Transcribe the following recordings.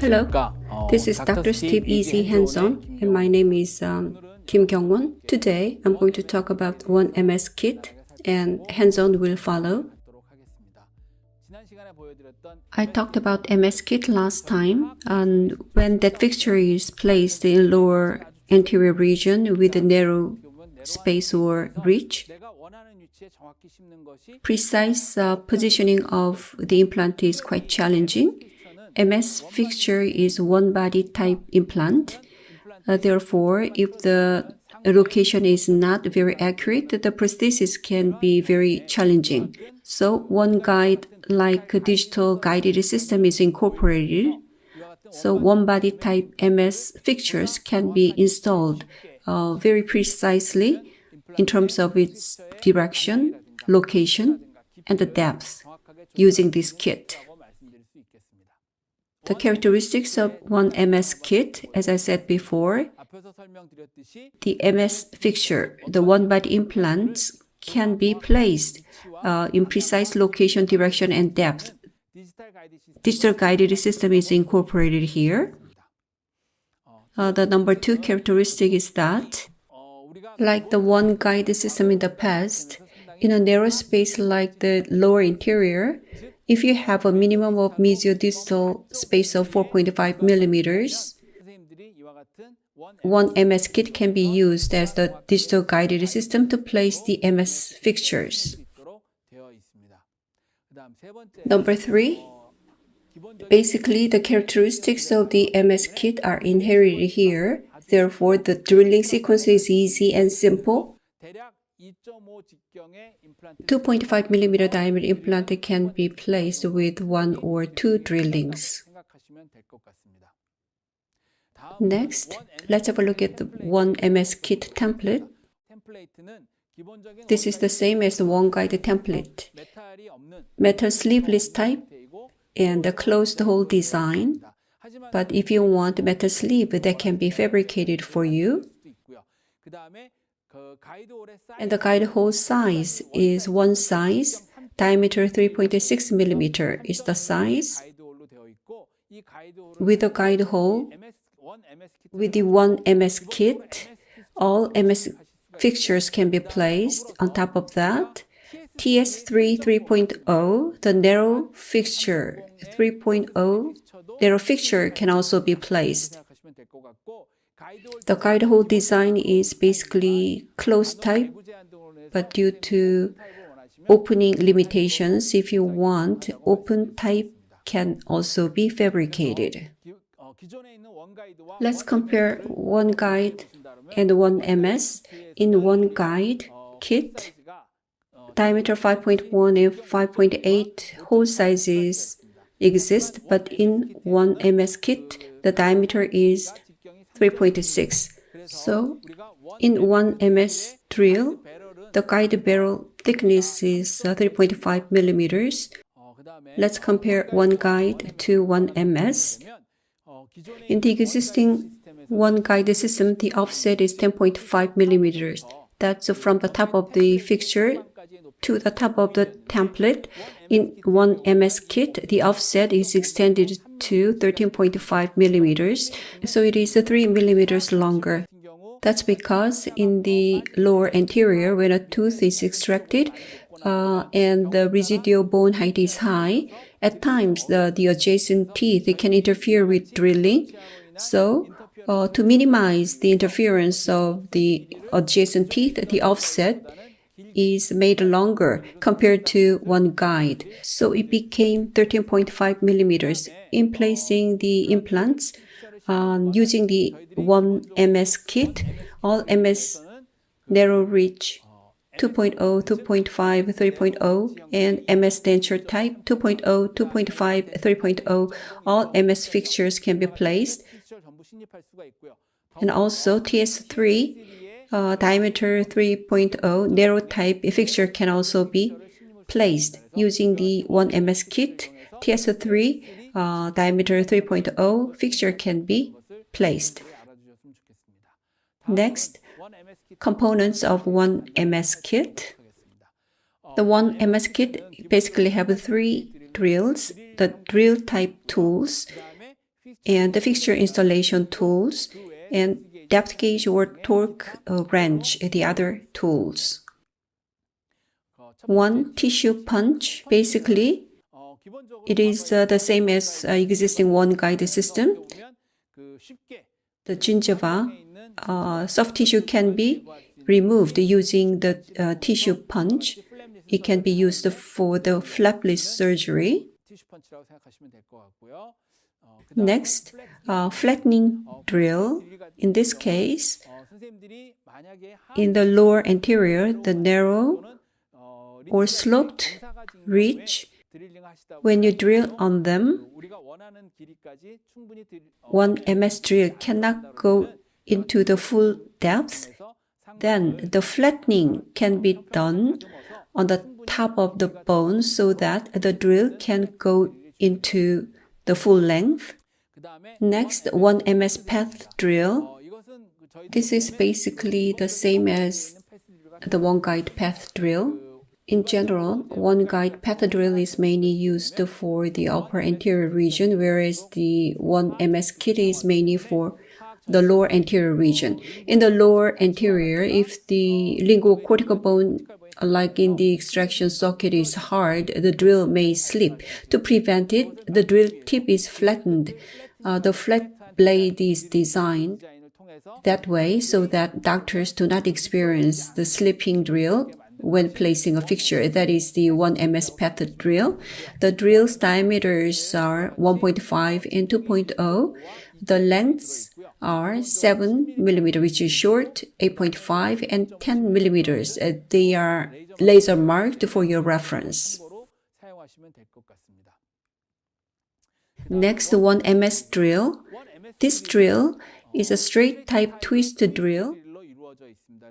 Hello, this is Dr. Steve Easy Hands-On, and my name is Kim Kyung-won. Today, I'm going to talk about OneMS KIT, and hands-on will follow. I talked about MS KIT last time, and when that fixture is placed in lower anterior region with a narrow space or reach, precise positioning of the implant is quite challenging. MS fixture is one-body type implant. Therefore, if the location is not very accurate, the prosthesis can be very challenging. So, OneGuide, like a digital guided system, is incorporated. So, one-body type MS fixtures can be installed very precisely in terms of its direction, location, and the depth using this kit. The characteristics of OneMS KIT, as I said before, the MS fixture, the one-body implants, can be placed in precise location, direction, and depth. Digital guided system is incorporated here. The number two characteristic is that, like the OneGuide system in the past, in a narrow space like the lower interior, if you have a minimum of mesiodistal space of 4.5 millimeters, OneMS KIT can be used as the digital guided system to place the MS fixtures. Number three, basically the characteristics of the MS KIT are inherited here. Therefore, the drilling sequence is easy and simple. 2.5 millimeter diameter implant can be placed with one or two drillings. Next, let's have a look at the OneMS KIT template. This is the same as the OneGuide template. Metal sleeveless type and a closed hole design. But if you want metal sleeve, that can be fabricated for you. And the guide hole size is one size. Diameter 3.6 millimeter is the size. With the guide hole, with the OneMS KIT, all MS fixtures can be placed. On top of that, TS3 3.0, the narrow fixture 3.0, narrow fixture can also be placed. The guide hole design is basically closed type, but due to opening limitations, if you want, open type can also be fabricated. Let's compare OneGuide and OneMS. In OneGuide KIT, diameter 5.1 and 5.8 hole sizes exist, but in OneMS KIT, the diameter is 3.6. So, in OneMS drill, the guide barrel thickness is 3.5 millimeters. Let's compare OneGuide to OneMS. In the existing OneGuide system, the offset is 10.5 millimeters. That's from the top of the fixture to the top of the template. In OneMS KIT, the offset is extended to 13.5 millimeters, so it is 3 millimeters longer. That's because in the lower anterior, when a tooth is extracted and the residual bone height is high, at times the adjacent teeth can interfere with drilling. So, to minimize the interference of the adjacent teeth, the offset is made longer compared to OneGuide. So it became 13.5 millimeters. In placing the implants, using the OneMS KIT, all MS narrow reach 2.0, 2.5, 3.0, and MS denture type 2.0, 2.5, 3.0, all MS fixtures can be placed. And also TS3, diameter 3.0 narrow type fixture can also be placed using the OneMS KIT. TS3 diameter 3.0 fixture can be placed. Next, components of OneMS KIT. The OneMS KIT basically have three drills, the drill type tools, and the fixture installation tools, and depth gauge or torque wrench, the other tools. One tissue punch, basically, it is the same as existing OneGuide system. The gingiva, soft tissue can be removed using the tissue punch. It can be used for the flapless surgery. Next, flattening drill. In this case, in the lower anterior, the narrow or sloped ridge, when you drill on them, OneMS drill cannot go into the full depth. Then the flattening can be done on the top of the bone so that the drill can go into the full length. Next, OneMS path drill. This is basically the same as the OneGuide path drill. In general, OneGuide path drill is mainly used for the upper anterior region, whereas the OneMS KIT is mainly for the lower anterior region. In the lower anterior, if the linguocortical bone, like in the extraction socket, is hard, the drill may slip. To prevent it, the drill tip is flattened. The flat blade is designed that way so that doctors do not experience the slipping drill when placing a fixture. That is the OneMS path drill. The drill's diameters are 1.5 and 2.0. The lengths are 7 mm, which is short, 8.5, and 10 millimeters. They are laser marked for your reference. Next, OneMS drill. This drill is a straight type twist drill,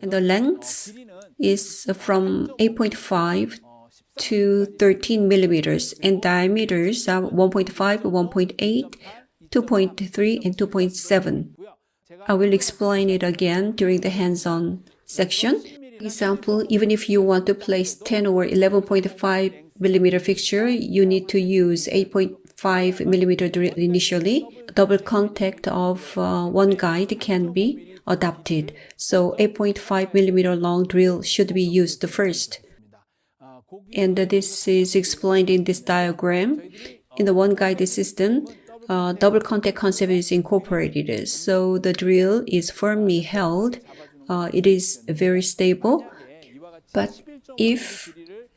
and the length is from 8.5 to 13 millimeters, and diameters are 1.5, 1.8, 2.3, and 2.7. I will explain it again during the hands-on section. Example, even if you want to place 10 or 11.5 millimeter fixture, you need to use 8.5 millimeter drill initially. Double contact of OneGuide can be adopted. So 8.5 millimeter long drill should be used first. And this is explained in this diagram. In the OneGuide system, double contact concept is incorporated. So the drill is firmly held. It is very stable. But if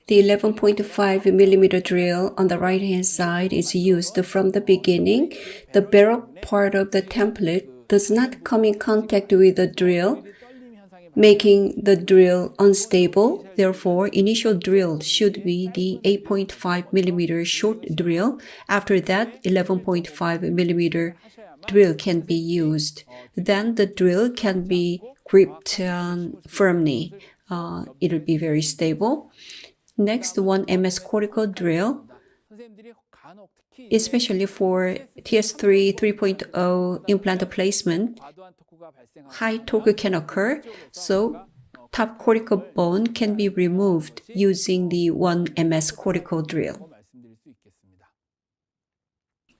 the 11.5 millimeter drill on the right-hand side is used from the beginning, the barrel part of the template does not come in contact with the drill, making the drill unstable. Therefore, initial drill should be the 8.5 millimeter short drill. After that, 11.5 millimeter drill can be used. Then the drill can be gripped firmly. It will be very stable. Next, OneMS cortical drill, especially for TS3 3.0 implant placement, high torque can occur, so top cortical bone can be removed using the OneMS cortical drill.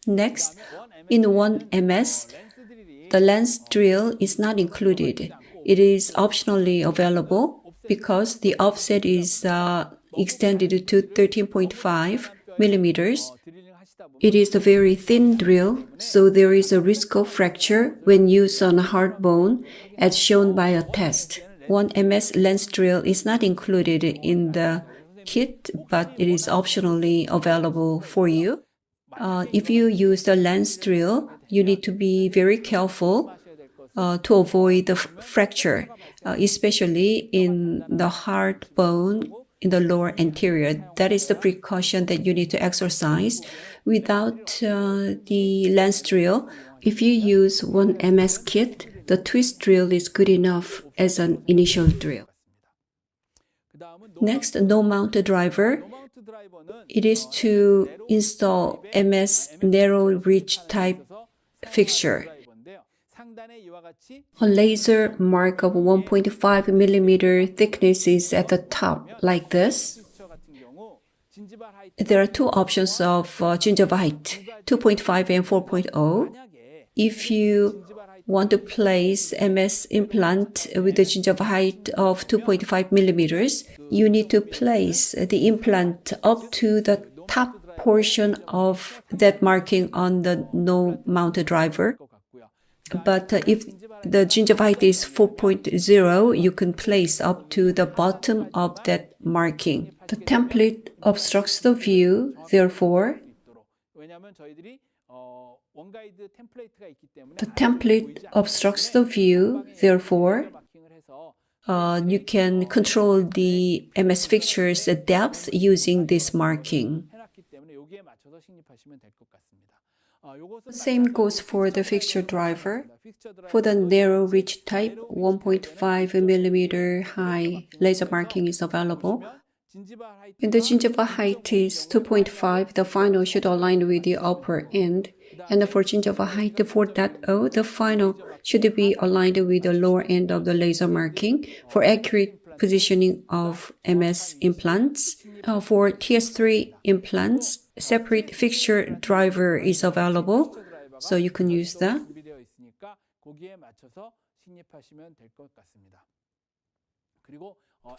Next, in OneMS, the lens drill is not included. It is optionally available because the offset is extended to 13.5 millimeters. It is a very thin drill, so there is a risk of fracture when used on a hard bone, as shown by a test. OneMS lens drill is not included in the kit, but it is optionally available for you. If you use the lens drill, you need to be very careful to avoid the fracture, especially in the hard bone in the lower anterior. That is the precaution that you need to exercise. Without the lens drill, if you use OneMS kit, the twist drill is good enough as an initial drill. Next, no mount driver. It is to install MS narrow ridge type fixture. A laser mark of 1.5 millimeter thickness is at the top, like this. There are two options of gingiva height, 2.5 and 4.0. if you want to place MS implant with a gingival height of 2.5 millimeters, you need to place the implant up to the top portion of that marking on the no mounted driver. But if the gingival height is 4.0, you can place up to the bottom of that marking. The template obstructs the view, therefore, you can control the MS fixture's depth using this marking. Same goes for the fixture driver. For the narrow reach type, 1.5 millimeter high laser marking is available. When the gingival height is 2.5, the final should align with the upper end. And for gingival height 4.0, the final should be aligned with the lower end of the laser marking for accurate positioning of MS implants. For TS3 implants, separate fixture driver is available, so you can use that.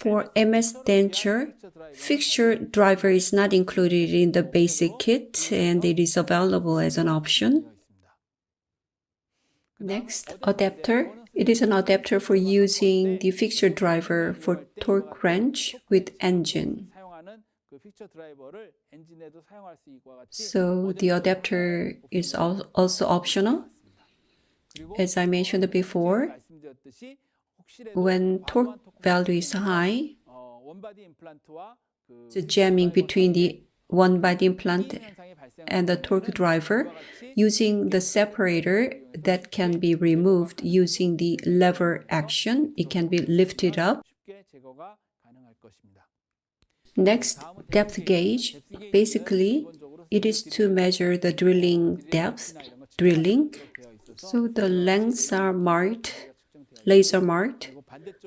For MS denture, fixture driver is not included in the basic kit and it is available as an option. Next, adapter. It is an adapter for using the fixture driver for torque wrench with engine. So the adapter is also optional. As I mentioned before, when torque value is high, the jamming between the one body implant and the torque driver, using the separator that can be removed using the lever action, it can be lifted up. Next, depth gauge. Basically, it is to measure the drilling depth, So the lengths are marked, laser marked.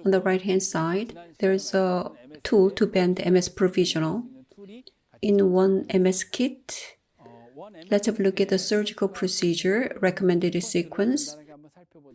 On the right-hand side, there is a tool to bend MS Provisional. In OneMS KIT, let's have a look at the surgical procedure recommended sequence.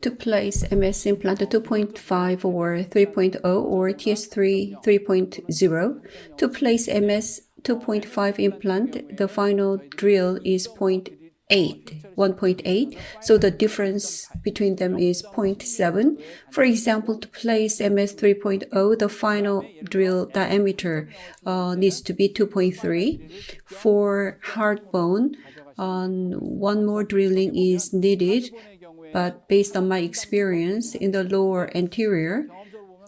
To place MS implant 2.5 or 3.0 or TS3 3.0. To place MS 2.5 implant, the final drill is 1.8. So the difference between them is 0.7. For example, to place MS 3.0, the final drill diameter needs to be 2.3. For hard bone, one more drilling is needed, but based on my experience in the lower anterior,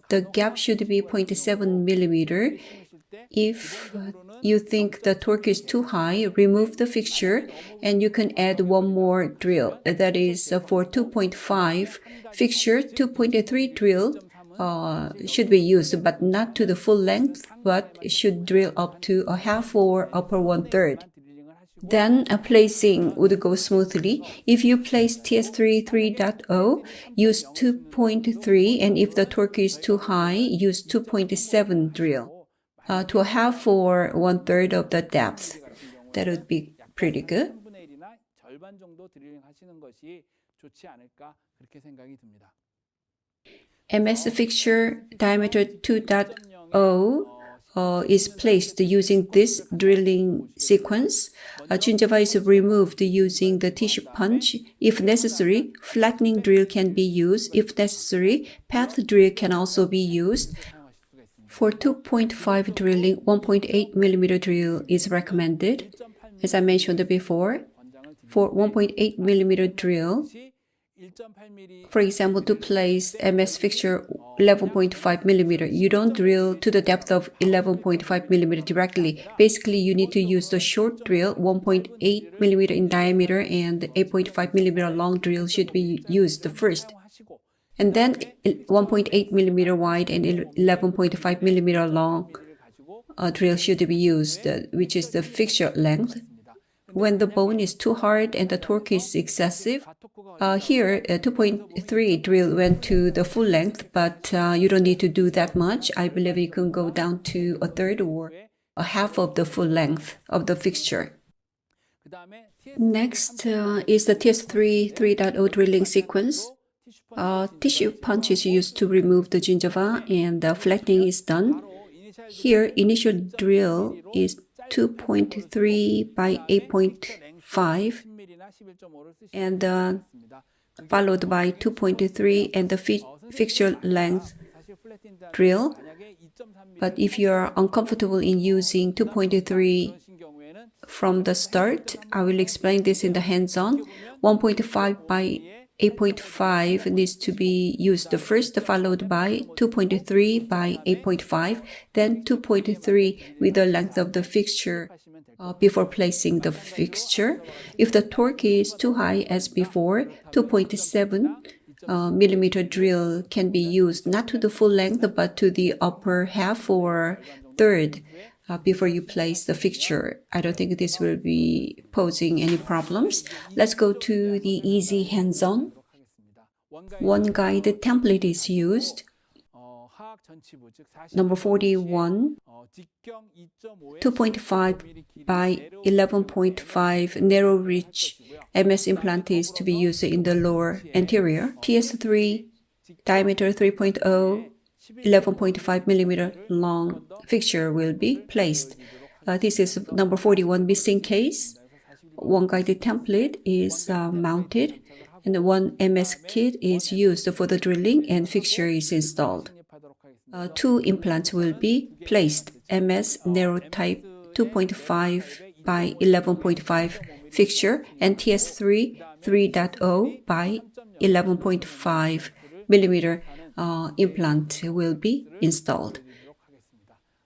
the gap should be 0.7 millimeter. If you think the torque is too high, remove the fixture and you can add one more drill. That is for 2.5 fixture, 2.3 drill should be used, but not to the full length, but should drill up to a half or upper 1/3. Then placing would go smoothly. If you place TS3 3.0, use 2.3, and if the torque is too high, use 2.7 drill. To a half or 1/3 of the depth. That would be pretty good. MS fixture diameter 2.0 is placed using this drilling sequence. Gingiva is removed using the tissue punch. If necessary, flattening drill can be used. If necessary, path drill can also be used. For 2.5 drilling, 1.8 millimeter drill is recommended. As I mentioned before, for 1.8 millimeter drill, for example, to place MS fixture 11.5 millimeter, you don't drill to the depth of 11.5 millimeter directly. Basically, you need to use the short drill, 1.8 millimeter in diameter and 8.5 millimeter long drill should be used first. And then 1.8 millimeter wide and 11.5 millimeter long drill should be used, which is the fixture length. When the bone is too hard and the torque is excessive, here 2.3 drill went to the full length, but you don't need to do that much. I believe you can go down to a third or a half of the full length of the fixture. Next is the TS3 3.0 drilling sequence. Tissue punch is used to remove the gingiva and the flattening is done. Here, initial drill is 2.3 by 8.5 and followed by 2.3 and the fixture length drill. But if you are uncomfortable in using 2.3 from the start, I will explain this in the hands-on. 1.5 by 8.5 needs to be used first, followed by 2.3 by 8.5, then 2.3 with the length of the fixture before placing the fixture. If the torque is too high as before, 2.7 millimeter drill can be used not to the full length but to the upper half or third before you place the fixture. I don't think this will be posing any problems. Let's go to the easy hands-on. OneGuide template is used. Number 41, 2.5 by 11.5 narrow reach MS implant is to be used in the lower anterior. TS3, diameter 3.0, 11.5 millimeter long fixture will be placed. This is number 41 missing case. OneGuide template is mounted and the OneMS kit is used for the drilling and fixture is installed. 2 implants will be placed. MS narrow type 2.5 by 11.5 fixture and TS3 3.0 by 11.5 millimeter implant will be installed.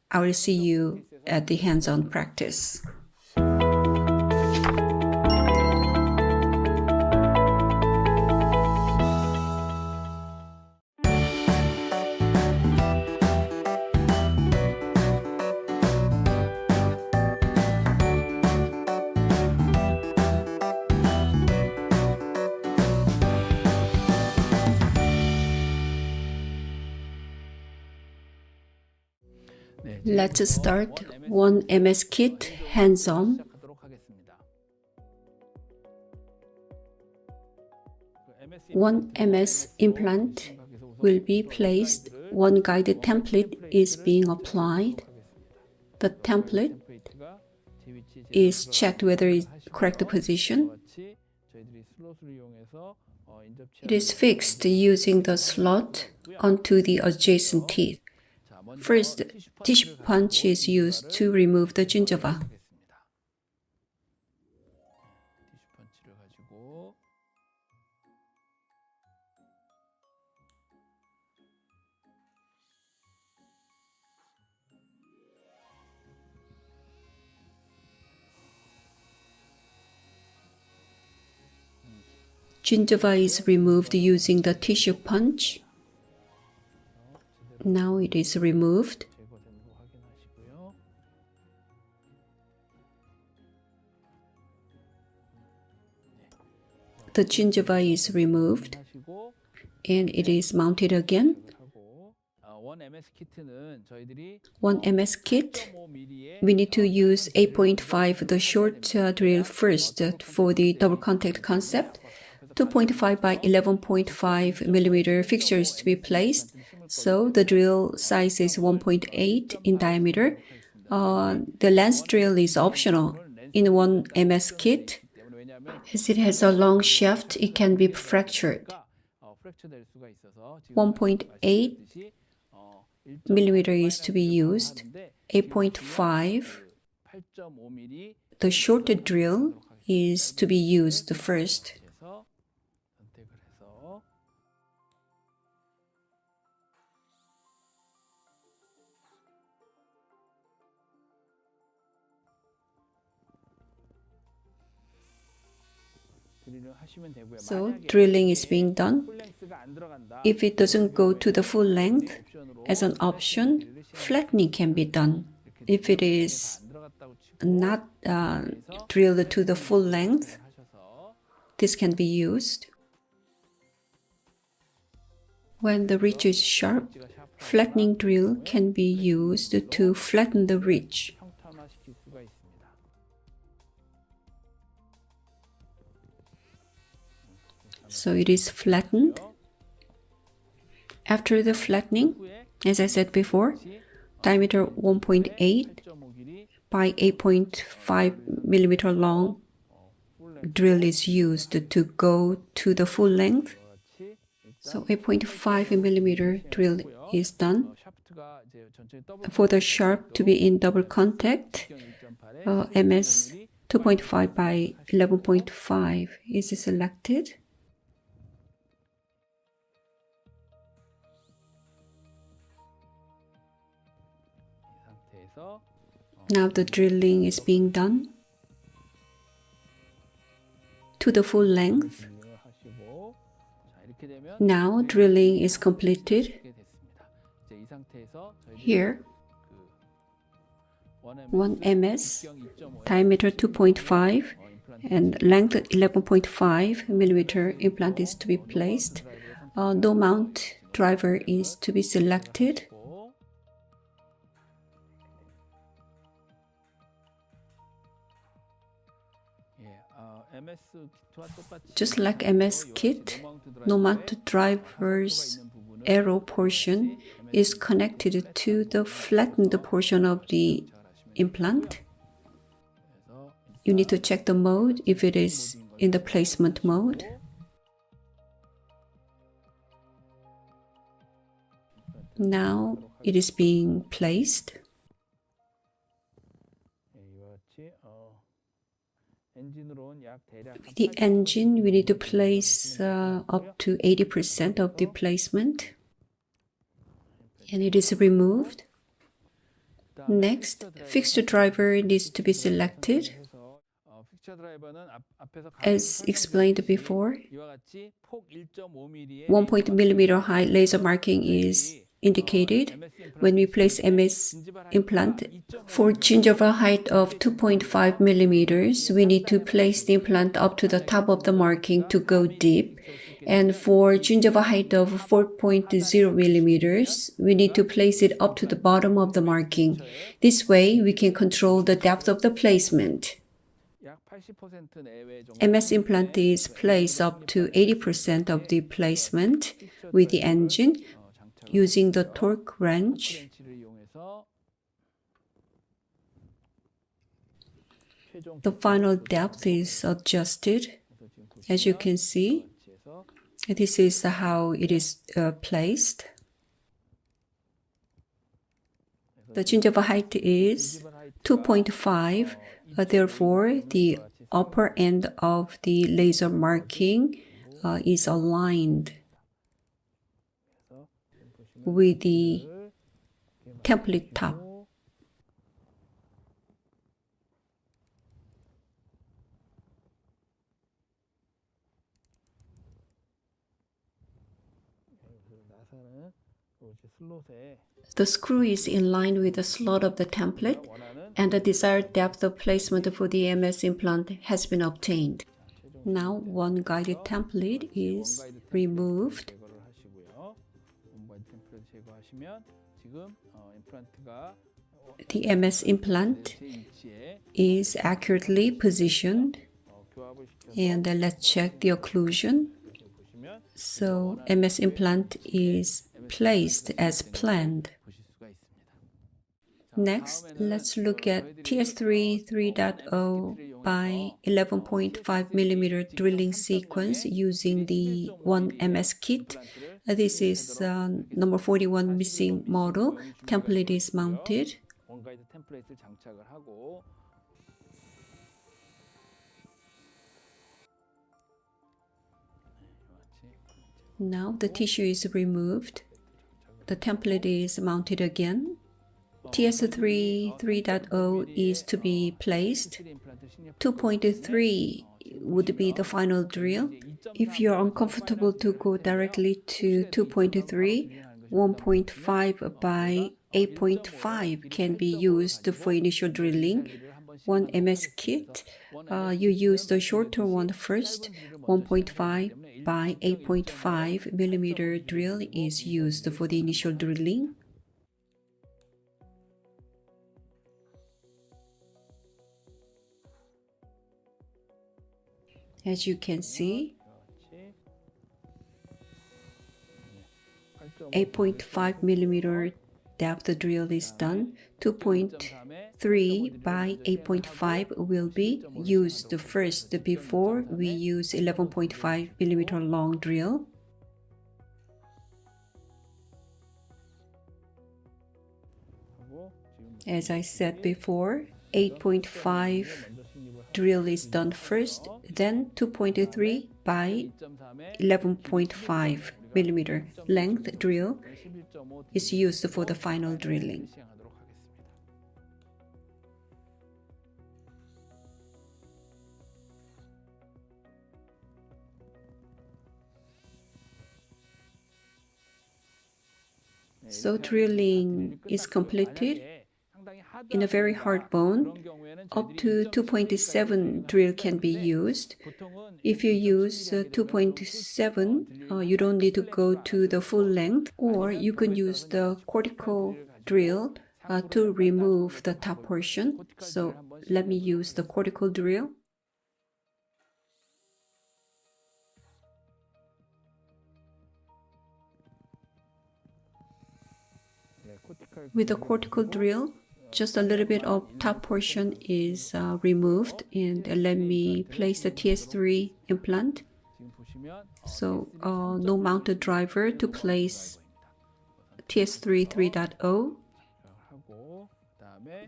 I will see you at the hands-on practice. Let's start OneMS KIT hands-on. OneMS implant will be placed. OneGuide template is being applied. The template is checked whether it's correct position. It is fixed using the slot onto the adjacent teeth. First, tissue punch is used to remove the gingiva. Gingiva is removed using the tissue punch. Now it is removed. The gingiva is removed and it is mounted again. OneMS kit, we need to use 8.5, the short drill first for the double contact concept. 2.5 by 11.5 millimeter fixture is to be placed. So the drill size is 1.8 in diameter. The lens drill is optional in OneMS kit. As it has a long shaft, it can be fractured. 1.8 millimeter is to be used. 8.5, the shorter drill is to be used first. So drilling is being done. If it doesn't go to the full length, as an option, flattening can be done. If it is not drilled to the full length, this can be used. When the ridge is sharp, flattening drill can be used to flatten the ridge. So it is flattened. After the flattening, as I said before, diameter 1.8 by 8.5 millimeter long drill is used to go to the full length. So 8.5 millimeter drill is done. For the sharp to be in double contact, MS 2.5 by 11.5 is selected. Now the drilling is being done to the full length. Now drilling is completed. Here, OneMS, diameter 2.5 and length 11.5 millimeter implant is to be placed. No mount driver is to be selected. Just like MS KIT, no mount driver's arrow portion is connected to the flattened portion of the implant. You need to check the mode if it is in the placement mode. Now it is being placed. With the engine, we need to place up to 80% of the placement. And it is removed. Next, fixed driver needs to be selected. As explained before, 1 millimeter high laser marking is indicated when we place MS implant. For gingival height of 2.5 millimeters, we need to place the implant up to the top of the marking to go deep. And for gingival height of 4.0 millimeters, we need to place it up to the bottom of the marking. This way, we can control the depth of the placement. MS implant is placed up to 80% of the placement with the engine using the torque wrench. The final depth is adjusted. As you can see, this is how it is placed. The gingival height is 2.5. Therefore, the upper end of the laser marking is aligned with the template top. The screw is in line with the slot of the template, and the desired depth of placement for the MS implant has been obtained. Now, OneGuide template is removed. The MS implant is accurately positioned, and let's check the occlusion. So, MS implant is placed as planned. Next, let's look at TS3 3.0 by 11.5 millimeter drilling sequence using the OneMS KIT. This is number 41 missing model. Template is mounted. Now the tissue is removed. The template is mounted again. TS3 3.0 is to be placed. 2.3 would be the final drill. If you're uncomfortable to go directly to 2.3, 1.5 by 8.5 can be used for initial drilling. OneMS KIT, you use the shorter one first. 1.5 by 8.5 millimeter drill is used for the initial drilling. As you can see, 8.5 millimeter depth drill is done. 2.3 by 8.5 will be used first before we use 11.5 millimeter long drill. As I said before, 8.5 drill is done first, then 2.3 by 11.5 millimeter length drill is used for the final drilling. So drilling is completed in a very hard bone. Up to 2.7 drill can be used. If you use 2.7, you don't need to go to the full length, or you can use the cortical drill to remove the top portion. So let me use the cortical drill. With the cortical drill, just a little bit of top portion is removed, and let me place the TS3 implant. So no mounted driver to place TS3 3.0.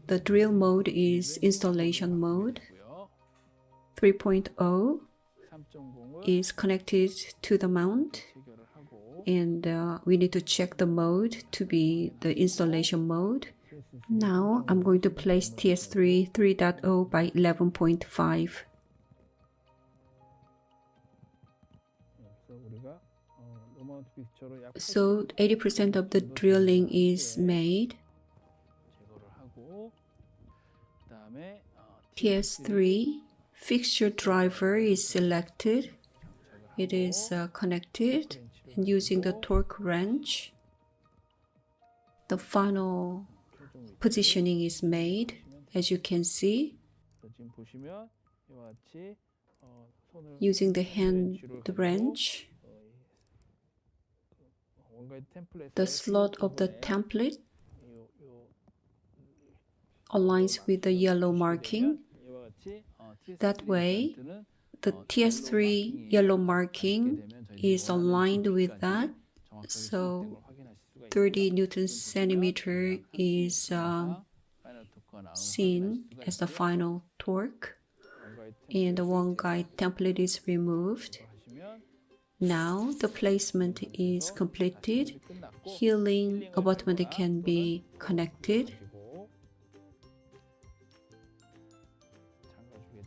The drill mode is installation mode. 3.0 is connected to the mount, and we need to check the mode to be the installation mode. Now I'm going to place TS3 3.0 by 11.5. So 80% of the drilling is made. TS3 fixture driver is selected. It is connected and using the torque wrench. The final positioning is made, as you can see. Using the hand wrench, the slot of the template aligns with the yellow marking. That way, the TS3 yellow marking is aligned with that. So 30 Newton centimeter is seen as the final torque, and the OneGuide template is removed. Now the placement is completed. Healing abutment can be connected.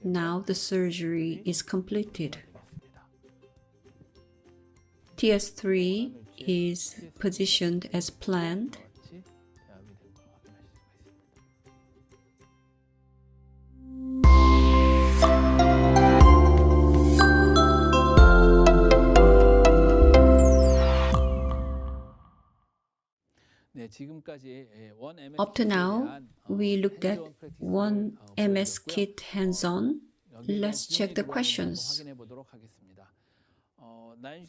Now the surgery is completed. TS3 is positioned as planned. Up to now, we looked at OneMS KIT hands-on. Let's check the questions.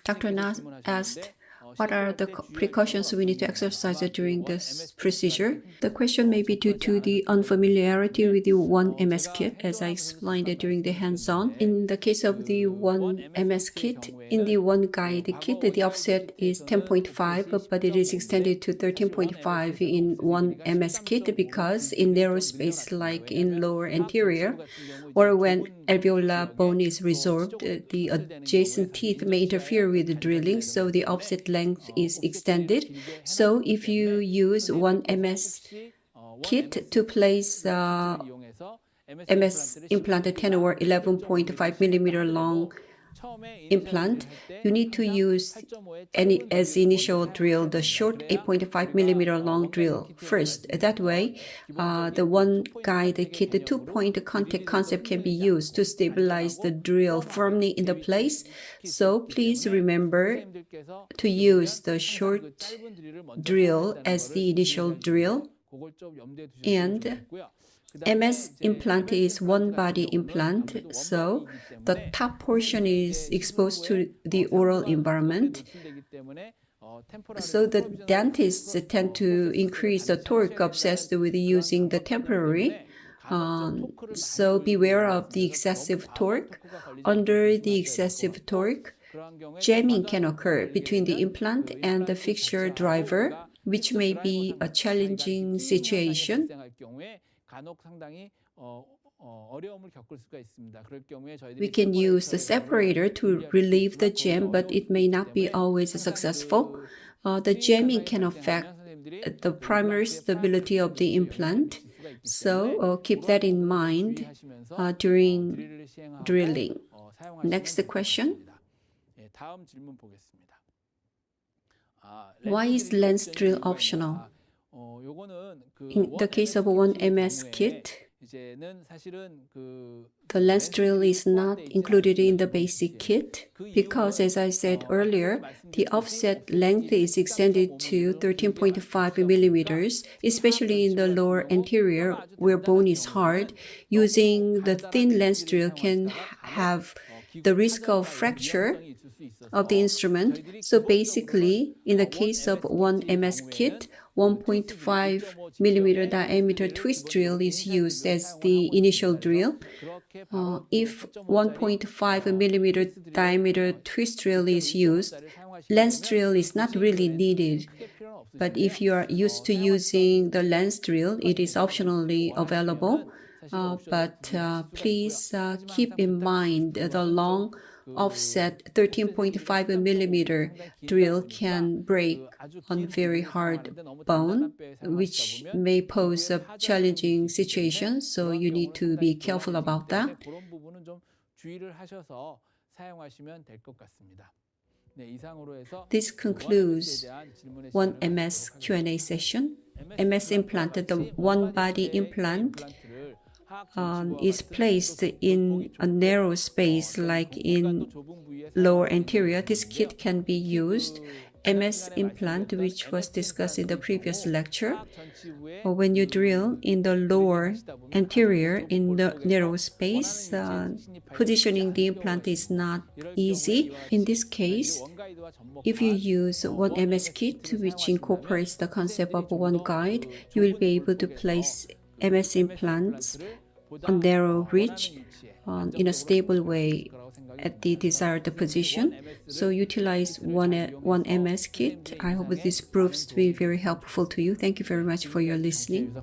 Dr. Na asked, what are the precautions we need to exercise during this procedure? The question may be due to the unfamiliarity with the OneMS KIT, as I explained it during the hands-on. In the case of the OneMS KIT, in the OneGuide kit, the offset is 10.5, but it is extended to 13.5 in OneMS KIT because in narrow space like in lower anterior, or when alveolar bone is resorbed, the adjacent teeth may interfere with the drilling, so the offset length is extended. So if you use OneMS KIT to place MS implant 10 or 11.5 millimeter long implant, you need to use as initial drill the short 8.5 millimeter long drill first. That way, the OneGuide kit, the 2-point contact concept can be used to stabilize the drill firmly in the place. So please remember to use the short drill as the initial drill. And MS implant is one body implant, so the top portion is exposed to the oral environment. So the dentists tend to increase the torque obsessed with using the temporary. So beware of the excessive torque. Under the excessive torque, jamming can occur between the implant and the fixture driver, which may be a challenging situation. We can use the separator to relieve the jam, but it may not be always successful. The jamming can affect the primary stability of the implant, so keep that in mind during drilling. Next question. Why is lens drill optional? In the case of OneMS KIT, the lens drill is not included in the basic kit because, as I said earlier, the offset length is extended to 13.5 millimeters, especially in the lower anterior where bone is hard. Using the thin lens drill can have the risk of fracture of the instrument. So basically, in the case of OneMS KIT, 1.5 millimeter diameter twist drill is used as the initial drill. If 1.5 millimeter diameter twist drill is used, lens drill is not really needed. But if you are used to using the lens drill, it is optionally available. But please keep in mind the long offset 13.5 millimeter drill can break on very hard bone, which may pose a challenging situation, so you need to be careful about that. This concludes OneMS Q&A session. MS implant, the one body implant, is placed in a narrow space like in lower anterior. This kit can be used. MS implant, which was discussed in the previous lecture, when you drill in the lower anterior in the narrow space, positioning the implant is not easy. In this case, if you use OneMS KIT, which incorporates the concept of OneGuide, you will be able to place MS implants on narrow ridge in a stable way at the desired position. So utilize OneMS KIT. I hope this proves to be very helpful to you. Thank you very much for your listening.